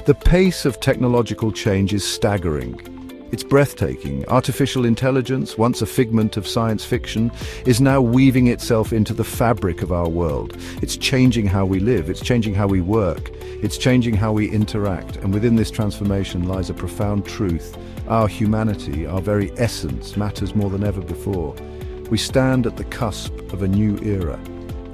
The pace of technological change is staggering. It's breathtaking. Artificial intelligence, once a figment of science fiction, is now weaving itself into the fabric of our world. It's changing how we live, it's changing how we work, it's changing how we interact, and within this transformation lies a profound truth. Our humanity, our very essence, matters more than ever before. We stand at the cusp of a new era,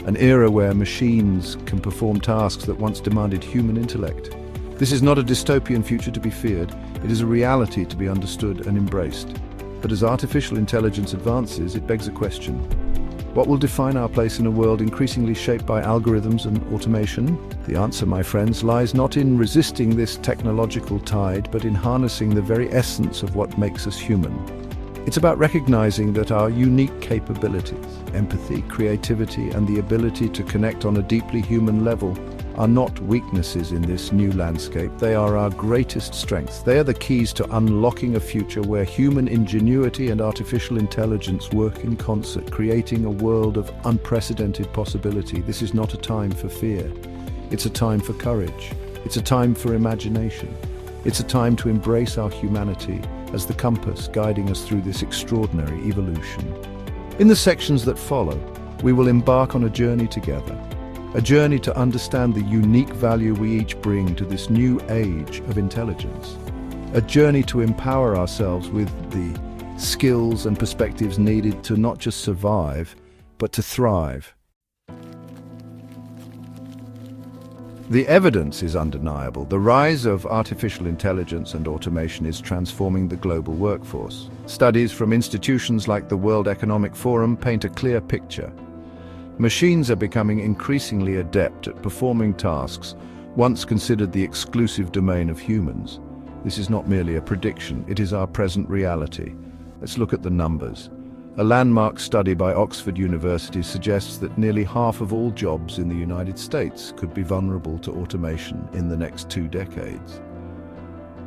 an era where machines can perform tasks that once demanded human intellect. This is not a dystopian future to be feared, it is a reality to be understood and embraced. But as artificial intelligence advances, it begs a question. What will define our place in a world increasingly shaped by algorithms and automation? The answer, my friends, lies not in resisting this technological tide, but in harnessing the very essence of what makes us human. It's about recognizing that our unique capabilities, empathy, creativity, and the ability to connect on a deeply human level are not weaknesses in this new landscape. They are our greatest strengths. They are the keys to unlocking a future where human ingenuity and artificial intelligence work in concert, creating a world of unprecedented possibility. This is not a time for fear. It's a time for courage. It's a time for imagination. It's a time to embrace our humanity as the compass guiding us through this extraordinary evolution. In the sections that follow, we will embark on a journey together. A journey to understand the unique value we each bring to this new age of intelligence. A journey to empower ourselves with the skills and perspectives needed to not just survive, but to thrive. The evidence is undeniable. The rise of artificial intelligence and automation is transforming the global workforce. Studies from institutions like the World Economic Forum paint a clear picture. Machines are becoming increasingly adept at performing tasks once considered the exclusive domain of humans. This is not merely a prediction, it is our present reality. Let's look at the numbers. A landmark study by Oxford University suggests that nearly half of all jobs in the United States could be vulnerable to automation in the next 2 decades.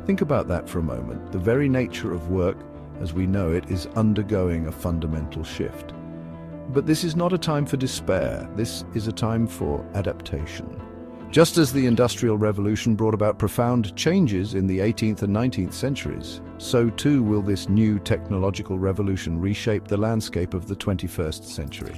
Think about that for a moment. The very nature of work, as we know it, is undergoing a fundamental shift. But this is not a time for despair. This is a time for adaptation. Just as the Industrial Revolution brought about profound changes in the 18th and 19th centuries, so too will this new technological revolution reshape the landscape of the 21st century.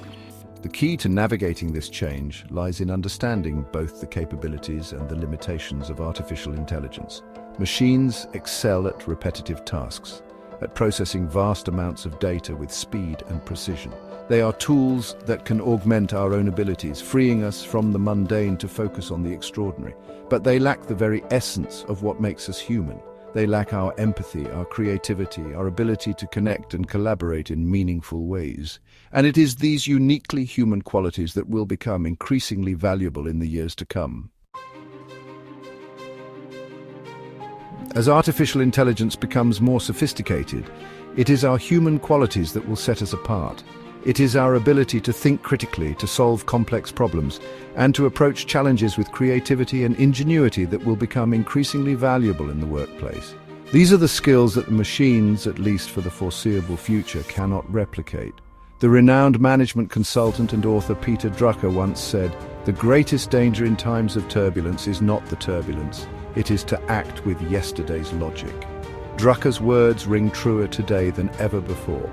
The key to navigating this change lies in understanding both the capabilities and the limitations of artificial intelligence. Machines excel at repetitive tasks, at processing vast amounts of data with speed and precision. They are tools that can augment our own abilities, freeing us from the mundane to focus on the extraordinary. But they lack the very essence of what makes us human. They lack our empathy, our creativity, our ability to connect and collaborate in meaningful ways. And it is these uniquely human qualities that will become increasingly valuable in the years to come. As artificial intelligence becomes more sophisticated, it is our human qualities that will set us apart. It is our ability to think critically, to solve complex problems, and to approach challenges with creativity and ingenuity that will become increasingly valuable in the workplace. These are the skills that the machines, at least for the foreseeable future, cannot replicate. The renowned management consultant and author Peter Drucker once said, "The greatest danger in times of turbulence is not the turbulence, it is to act with yesterday's logic." Drucker's words ring truer today than ever before.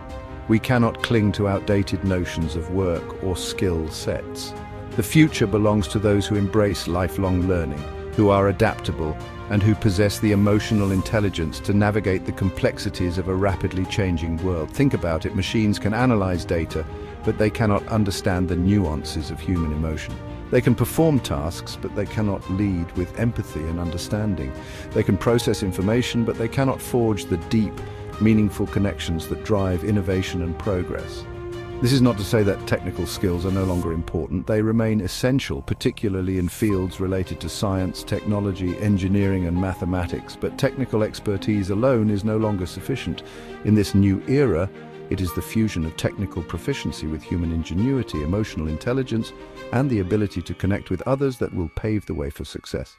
We cannot cling to outdated notions of work or skill sets. The future belongs to those who embrace lifelong learning, who are adaptable, and who possess the emotional intelligence to navigate the complexities of a rapidly changing world. Think about it, machines can analyze data, but they cannot understand the nuances of human emotion. They can perform tasks, but they cannot lead with empathy and understanding. They can process information, but they cannot forge the deep, meaningful connections that drive innovation and progress. This is not to say that technical skills are no longer important. They remain essential, particularly in fields related to science, technology, engineering, and mathematics. But technical expertise alone is no longer sufficient. In this new era, it is the fusion of technical proficiency with human ingenuity, emotional intelligence, and the ability to connect with others that will pave the way for success.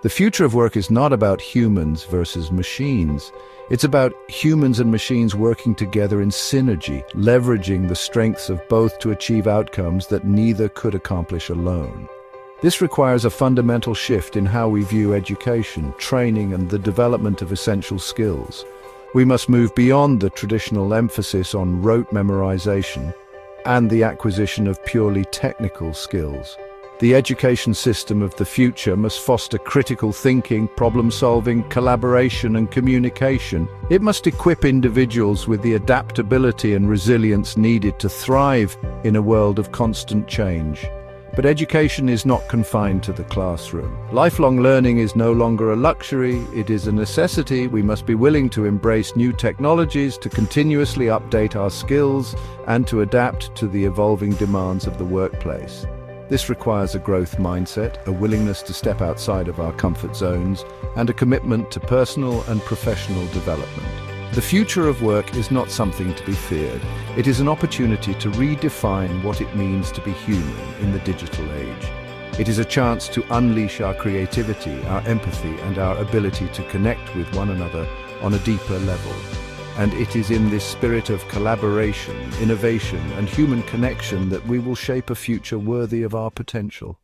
The future of work is not about humans versus machines. It's about humans and machines working together in synergy, leveraging the strengths of both to achieve outcomes that neither could accomplish alone. This requires a fundamental shift in how we view education, training, and the development of essential skills. We must move beyond the traditional emphasis on rote memorization and the acquisition of purely technical skills. The education system of the future must foster critical thinking, problem-solving, collaboration, and communication. It must equip individuals with the adaptability and resilience needed to thrive in a world of constant change. But education is not confined to the classroom. Lifelong learning is no longer a luxury, it is a necessity. We must be willing to embrace new technologies, to continuously update our skills, and to adapt to the evolving demands of the workplace. This requires a growth mindset, a willingness to step outside of our comfort zones, and a commitment to personal and professional development. The future of work is not something to be feared. It is an opportunity to redefine what it means to be human in the digital age. It is a chance to unleash our creativity, our empathy, and our ability to connect with one another on a deeper level. And it is in this spirit of collaboration, innovation, and human connection that we will shape a future worthy of our potential.